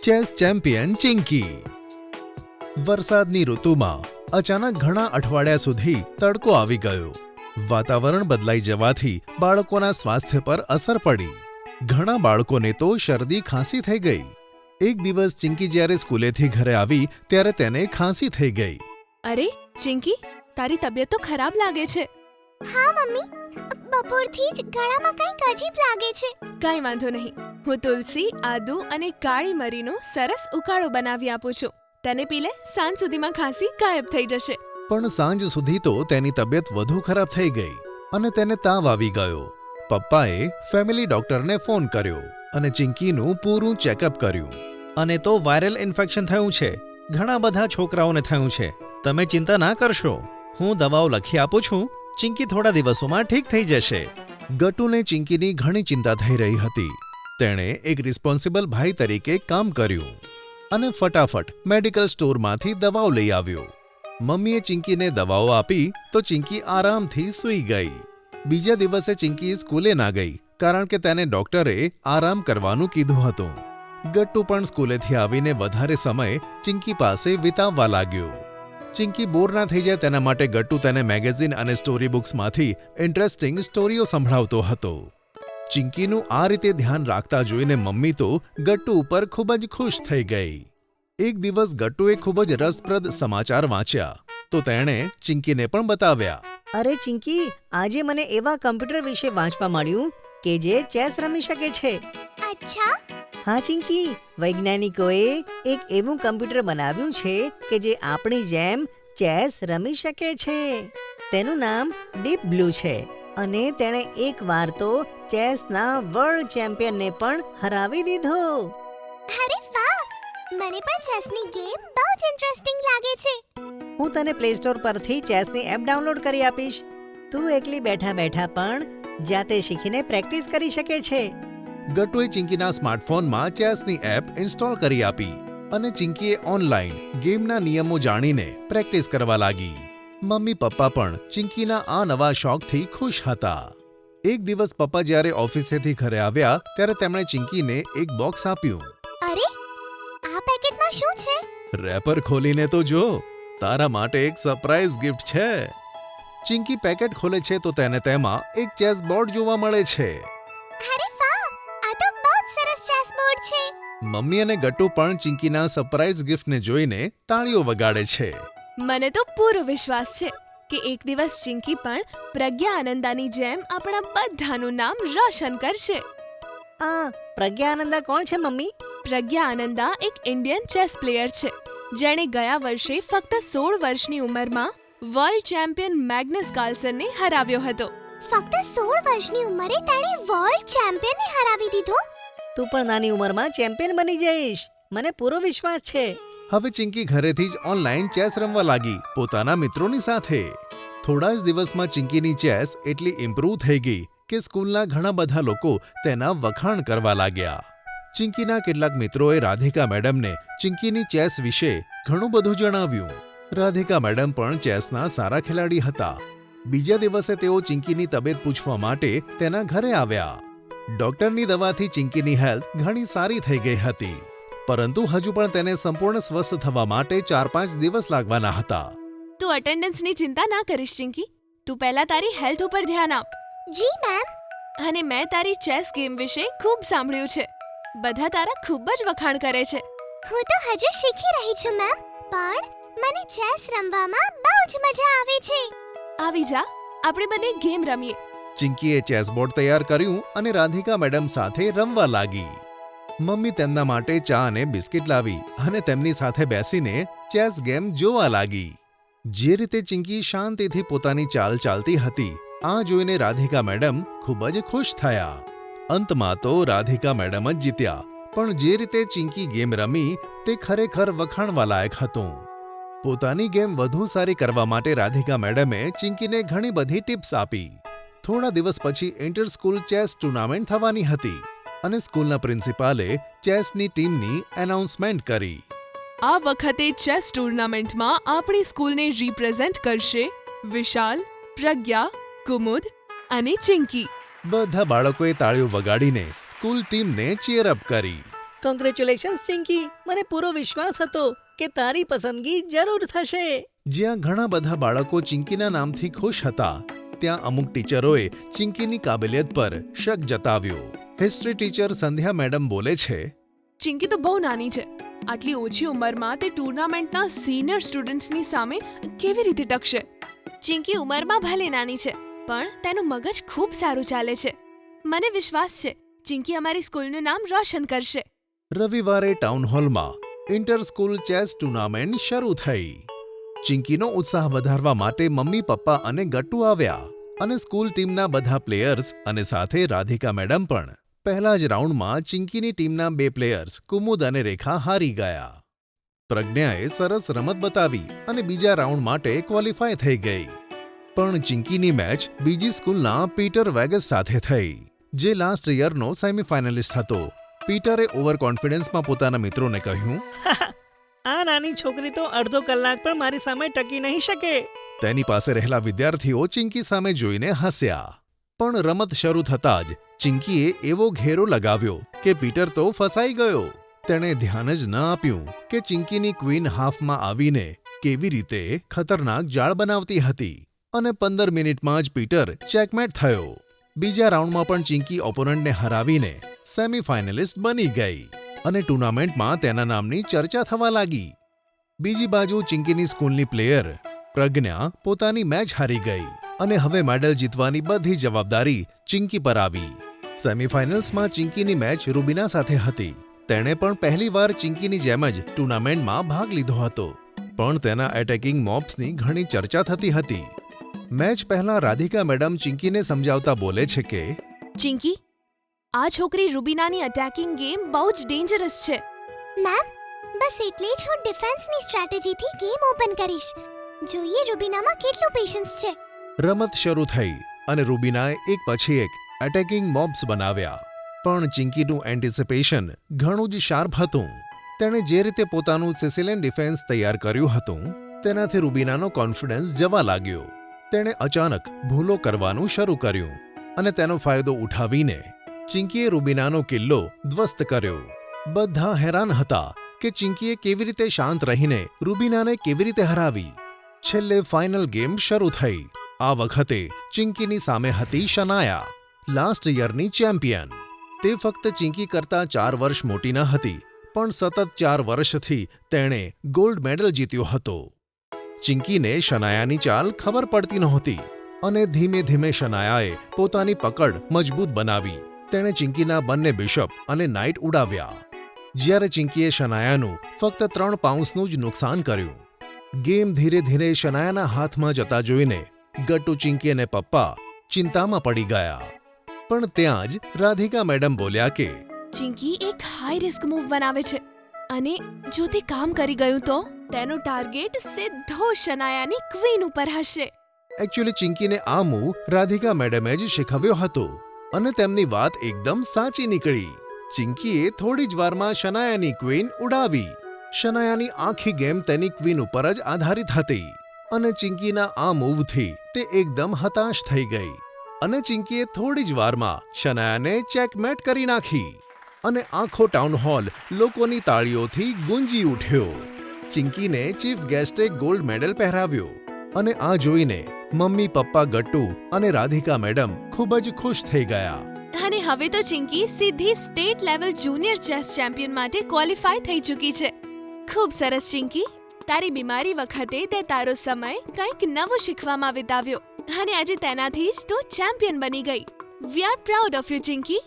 Chess champion Chinki. વરસાદની ઋતુમાં અચાનક ઘણા અઠવાડિયા સુધી તડકો આવી ગયો. વાતાવરણ બદલાઈ જવાથી બાળકોના સ્વાસ્થ્ય પર અસર પડી. ઘણા બાળકોને તો શરદી ખાંસી થઈ ગઈ. એક દિવસ ચિંકી જ્યારે સ્કૂલેથી ઘરે આવી ત્યારે તેને ખાંસી થઈ ગઈ. અરે ચિંકી, તારી તબિયત તો ખરાબ લાગે છે. હા મમ્મી, બપોરથી જ ગળામાં કંઈક અજીબ લાગે છે. કાંઈ વાંધો નહીં, હું તુલસી, આદુ અને કાળી મરીનો સરસ ઉકાળો બનાવી આપું છું. તેને પી લે, સાંજ સુધીમાં ખાંસી ગાયબ થઈ જશે. પણ સાંજ સુધી તો તેની તબિયત વધુ ખરાબ થઈ ગઈ અને તેને તાવ આવી ગયો. પપ્પાએ ફેમિલી ડોક્ટરને ફોન કર્યો અને ચિંકીનું પૂરું ચેકઅપ કર્યું. અને તો વાયરલ ઇન્ફેક્શન થયું છે. ઘણા બધા છોકરાઓને થયું છે. તમે ચિંતા ના કરશો, હું દવાઓ લખી આપું છું. ચિંકી થોડા દિવસોમાં ઠીક થઈ જશે. ગટ્ટુને ચિંકીની ઘણી ચિંતા થઈ રહી હતી. તેણે એક રિસ્પોન્સિબલ ભાઈ તરીકે કામ કર્યું અને ફટાફટ મેડિકલ સ્ટોરમાંથી દવાઓ લઈ આવ્યો. મમ્મીએ ચિંકીને દવાઓ આપી તો ચિંકી આરામથી સૂઈ ગઈ. બીજા દિવસે ચિંકી સ્કૂલે ના ગઈ કારણ કે તેને ડોક્ટરે આરામ કરવાનું કીધું હતું. ગટ્ટુ પણ સ્કૂલેથી આવીને વધારે સમય ચિંકી પાસે વિતાવવા લાગ્યો. ચિંકી બોર ના થઈ જાય તેના માટે ગટ્ટુ તેને મેગેઝિન અને સ્ટોરી બુક્સમાંથી ઇન્ટરેસ્ટિંગ સ્ટોરીઓ સંભળાવતો હતો. ચિંકીનું આ રીતે ધ્યાન રાખતા જોઈને મમ્મી તો ગટ્ટુ ઉપર ખૂબ જ ખુશ થઈ ગઈ. એક દિવસ ગટ્ટુએ ખૂબ જ રસપ્રદ સમાચાર વાંચ્યા તો તેણે ચિંકીને પણ બતાવ્યા. અરે ચિંકી, આજે મને એવા કમ્પ્યુટર વિશે વાંચવા મળ્યું કે જે ચેસ રમી શકે છે. અચ્છા? હા ચિંકી, વૈજ્ઞાનિકોએ એક એવું કમ્પ્યુટર બનાવ્યું છે કે જે આપણી જેમ ચેસ રમી શકે છે. તેનું નામ ડીપ બ્લુ છે અને તેણે એકવાર તો ચેસના વર્લ્ડ ચેમ્પિયનને પણ હરાવી દીધો. અરે વાહ! મને પણ ચેસની ગેમ બહુ જ ઇન્ટરેસ્ટિંગ લાગે છે. હું તને પ્લે સ્ટોર પરથી ચેસની એપ ડાઉનલોડ કરી આપીશ. તું એકલી બેઠા બેઠા પણ જાતે શીખીને પ્રેક્ટિસ કરી શકે છે. ગટ્ટુએ ચિંકીના સ્માર્ટફોનમાં ચેસની એપ ઇન્સ્ટોલ કરી આપી અને ચિંકીએ ઓનલાઈન ગેમના નિયમો જાણીને પ્રેક્ટિસ કરવા લાગી. મમ્મી પપ્પા પણ ચિંકીના આ નવા શોખથી ખુશ હતા. એક દિવસ પપ્પા જ્યારે ઓફિસેથી ઘરે આવ્યા ત્યારે તેમણે ચિંકીને એક બોક્સ આપ્યું. અરે, આ પેકેટમાં શું છે? રેપર ખોલીને તો જો, તારા માટે એક સરપ્રાઈઝ ગિફ્ટ છે. ચિંકી પેકેટ ખોલે છે તો તેને તેમાં એક ચેસ બોર્ડ જોવા મળે છે. અરે વાહ! આ તો બહુ જ સરસ ચેસ બોર્ડ છે. મમ્મી અને ગટ્ટુ પણ ચિંકીના સરપ્રાઈઝ ગિફ્ટને જોઈને તાળીઓ વગાડે છે. મને તો પૂરો વિશ્વાસ છે કે એક દિવસ ચિંકી પણ પ્રજ્ઞા આનંદાની જેમ આપણા બધાનું નામ રોશન કરશે. આ પ્રજ્ઞા આનંદા કોણ છે મમ્મી? પ્રજ્ઞા આનંદા એક ઇન્ડિયન ચેસ પ્લેયર છે જેણે ગયા વર્ષે ફક્ત 16 વર્ષની ઉંમરમાં વર્લ્ડ ચેમ્પિયન મેગ્નસ કાર્લસનને હરાવ્યો હતો. ફક્ત 16 વર્ષની ઉંમરે તેણે વર્લ્ડ ચેમ્પિયનને હરાવી દીધો. તું પણ નાની ઉંમરમાં ચેમ્પિયન બની જઈશ, મને પૂરો વિશ્વાસ છે. હવે ચિંકી ઘરેથી જ ઓનલાઈન ચેસ રમવા લાગી પોતાના મિત્રોની સાથે. થોડા જ દિવસમાં ચિંકીની ચેસ એટલી ઇમ્પ્રૂવ થઈ ગઈ કે સ્કૂલના ઘણા બધા લોકો તેના વખાણ કરવા લાગ્યા. ચિંકીના કેટલાક મિત્રોએ રાધિકા મેડમને ચિંકીની ચેસ વિશે ઘણું બધું જણાવ્યું. રાધિકા મેડમ પણ ચેસના સારા ખેલાડી હતા. બીજા દિવસે તેઓ ચિંકીની તબિયત પૂછવા માટે તેના ઘરે આવ્યા. ડોક્ટરની દવાથી ચિંકીની હેલ્થ ઘણી સારી થઈ ગઈ હતી, પરંતુ હજુ પણ તેને સંપૂર્ણ સ્વસ્થ થવા માટે 4-5 દિવસ લાગવાના હતા. તું અટેન્ડન્સની ચિંતા ના કરીશ ચિંકી. તું પહેલા તારી હેલ્થ ઉપર ધ્યાન આપ. જી મેમ. અને મેં તારી ચેસ ગેમ વિશે ખૂબ સાંભળ્યું છે. બધા તારા ખૂબ જ વખાણ કરે છે. હું તો હજુ શીખી રહી છું મેમ, પણ મને ચેસ રમવામાં બહુ જ મજા આવે છે. આવી જા, આપણે બંને ગેમ રમીએ. ચિંકીએ ચેસબોર્ડ તૈયાર કર્યું અને રાધિકા મેડમ સાથે રમવા લાગી. મમ્મી તેમના માટે ચા અને બિસ્કિટ લાવી અને તેમની સાથે બેસીને ચેસ ગેમ જોવા લાગી. જે રીતે ચિંકી શાંતિથી પોતાની ચાલ ચાલતી હતી, આ જોઈને રાધિકા મેડમ ખૂબ જ ખુશ થયા. અંતમાં તો રાધિકા મેડમ જ જીત્યા, પણ જે રીતે ચિંકી ગેમ રમી તે ખરેખર વખાણવા લાયક હતું. પોતાની ગેમ વધુ સારી કરવા માટે રાધિકા મેડમે ચિંકીને ઘણી બધી ટિપ્સ આપી. થોડા દિવસ પછી ઇન્ટર સ્કૂલ ચેસ ટુર્નામેન્ટ થવાની હતી અને સ્કૂલના પ્રિન્સિપાલે ચેસની ટીમની એનાઉન્સમેન્ટ કરી. આ વખતે ચેસ ટુર્નામેન્ટમાં આપણી સ્કૂલને રિપ્રેઝેન્ટ કરશે વિશાલ, પ્રજ્ઞા, કુમુદ અને ચિંકી. બધા બાળકોએ તાળીઓ વગાડીને સ્કૂલ ટીમને ચીયર અપ કરી. કોંગ્રેચ્યુલેશન્સ ચિંકી, મને પૂરો વિશ્વાસ હતો કે તારી પસંદગી જરૂર થશે. જ્યાં ઘણા બધા બાળકો ચિંકીના નામથી ખુશ હતા, ત્યાં અમુક ટીચરોએ ચિંકીની કાબિલિયત પર શક જતાવ્યો. હિસ્ટ્રી ટીચર સંધ્યા મેડમ બોલે છે, ચિંકી તો બહુ નાની છે. આટલી ઓછી ઉંમરમાં તે ટુર્નામેન્ટના સિનિયર સ્ટુડન્ટ્સની સામે કેવી રીતે ટકશે? ચિંકી ઉંમરમાં ભલે નાની છે, પણ તેનું મગજ ખૂબ સારું ચાલે છે. મને વિશ્વાસ છે ચિંકી અમારી સ્કૂલનું નામ રોશન કરશે. રવિવારે ટાઉન હોલમાં ઇન્ટર સ્કૂલ ચેસ ટુર્નામેન્ટ શરૂ થઈ. ચિંકીનો ઉત્સાહ વધારવા માટે મમ્મી પપ્પા અને ગટ્ટુ આવ્યા અને સ્કૂલ ટીમના બધા પ્લેયર્સ અને સાથે રાધિકા મેડમ પણ. પહેલા જ રાઉન્ડમાં ચિંકીની ટીમના 2 પ્લેયર્સ કુમુદ અને રેખા હારી ગયા. પ્રજ્ઞાએ સરસ રમત બતાવી અને બીજા રાઉન્ડ માટે ક્વોલિફાય થઈ ગઈ. પણ ચિંકીની મેચ બીજી સ્કૂલના પીટર વેગસ સાથે થઈ, જે લાસ્ટ યરનો સેમીફાઇનલિસ્ટ હતો. પીટરે ઓવર કોન્ફિડન્સમાં પોતાના મિત્રોને કહ્યું, આ નાની છોકરી તો અડધો કલાક પણ મારી સામે ટકી નહીં શકે. તેની પાસે રહેલા વિદ્યાર્થીઓ ચિંકી સામે જોઈને હસ્યા. પણ રમત શરૂ થતાં જ ચિંકીએ એવો ઘેરો લગાવ્યો કે પીટર તો ફસાઈ ગયો. તેણે ધ્યાન જ ન આપ્યું કે ચિંકીની ક્વીન હાફમાં આવીને કેવી રીતે ખતરનાક જાળ બનાવતી હતી અને 15 મિનિટમાં જ પીટર ચેકમેટ થયો. બીજા રાઉન્ડમાં પણ ચિંકી ઓપોનન્ટને હરાવીને સેમીફાઇનલિસ્ટ બની ગઈ અને ટુર્નામેન્ટમાં તેના નામની ચર્ચા થવા લાગી. બીજી બાજુ ચિંકીની સ્કૂલની પ્લેયર પ્રજ્ઞા પોતાની મેચ હારી ગઈ અને હવે મેડલ જીતવાની બધી જવાબદારી ચિંકી પર આવી. સેમીફાઇનલ્સમાં ચિંકીની મેચ રૂબીના સાથે હતી. તેણે પણ પહેલીવાર ચિંકીની જેમ જ ટુર્નામેન્ટમાં ભાગ લીધો હતો, પણ તેના એટેકિંગ મોબ્સની ઘણી ચર્ચા થતી હતી. મેચ પહેલા રાધિકા મેડમ ચિંકીને સમજાવતા બોલે છે કે, ચિંકી, આ છોકરી રૂબીનાની અટેકિંગ ગેમ બહુ જ ડેન્જરસ છે. મેમ, બસ એટલે જ હું ડિફેન્સની સ્ટ્રેટેજીથી ગેમ ઓપન કરીશ. જોઈએ રૂબીનામાં કેટલું પેશન્સ છે. રમત શરૂ થઈ અને રૂબીનાએ એક પછી એક એટેકિંગ મોબ્સ બનાવ્યા. પણ ચિંકીનું એન્ટિસિપેશન ઘણું જ શાર્પ હતું. તેણે જે રીતે પોતાનું સિસિલિયન ડિફેન્સ તૈયાર કર્યું હતું, તેનાથી રૂબીનાનો કોન્ફિડન્સ જવા લાગ્યો. તેણે અચાનક ભૂલો કરવાનું શરૂ કર્યું અને તેનો ફાયદો ઉઠાવીને ચિંકીએ રૂબીનાનો કિલ્લો ધ્વસ્ત કર્યો. બધા હેરાન હતા કે ચિંકીએ કેવી રીતે શાંત રહીને રૂબીનાને કેવી રીતે હરાવી. છેલ્લે ફાઇનલ ગેમ શરૂ થઈ. આ વખતે ચિંકીની સામે હતી શનાયા, લાસ્ટ યરની ચેમ્પિયન. તે ફક્ત ચિંકી કરતાં 4 વર્ષ મોટી ન હતી, પણ સતત 4 વર્ષથી તેણે ગોલ્ડ મેડલ જીત્યો હતો. ચિંકીને શનાયાની ચાલ ખબર પડતી નહોતી અને ધીમે ધીમે શનાયાએ પોતાની પકડ મજબૂત બનાવી. તેણે ચિંકીના બંને બિશપ અને નાઇટ ઉડાવ્યા, જ્યારે ચિંકીએ શનાયાનું ફક્ત 3 પાઉન્સનું જ નુકસાન કર્યું. ગેમ ધીરે ધીરે શનાયાના હાથમાં જતા જોઈને ગટ્ટુ, ચિંકી અને પપ્પા ચિંતામાં પડી ગયા. પણ ત્યાં જ રાધિકા મેડમ બોલ્યા કે, ચિંકી એક હાઈ રિસ્ક મૂવ બનાવે છે અને જો તે કામ કરી ગયું તો તેનો ટાર્ગેટ સીધો શનાયાની ક્વીન ઉપર હશે. એકચ્યુઅલી ચિંકીને આ મૂવ રાધિકા મેડમે જ શીખવ્યો હતો અને તેમની વાત એકદમ સાચી નીકળી. ચિંકીએ થોડી જ વારમાં શનાયાની ક્વીન ઉડાવી. શનાયાની આખી ગેમ તેની ક્વીન ઉપર જ આધારિત હતી અને ચિંકીના આ મૂવથી તે એકદમ હતાશ થઈ ગઈ અને ચિંકીએ થોડી જ વારમાં શનાયાને ચેકમેટ કરી નાખી અને આખો ટાઉન હોલ લોકોની તાળીઓથી ગુંજી ઉઠ્યો. ચિંકીને ચીફ ગેસ્ટે ગોલ્ડ મેડલ પહેરાવ્યો અને આ જોઈને મમ્મી, પપ્પા, ગટ્ટુ અને રાધિકા મેડમ ખૂબ જ ખુશ થઈ ગયા. અને હવે તો ચિંકી સીધી state level junior chess champion માટે ક્વોલિફાય થઈ ચૂકી છે. ખૂબ સરસ ચિંકી. તારી બીમારી વખતે તે તારો સમય કંઈક નવું શીખવામાં વિતાવ્યો અને આજે તેનાથી જ તું ચેમ્પિયન બની ગઈ. We are proud of you Chinki.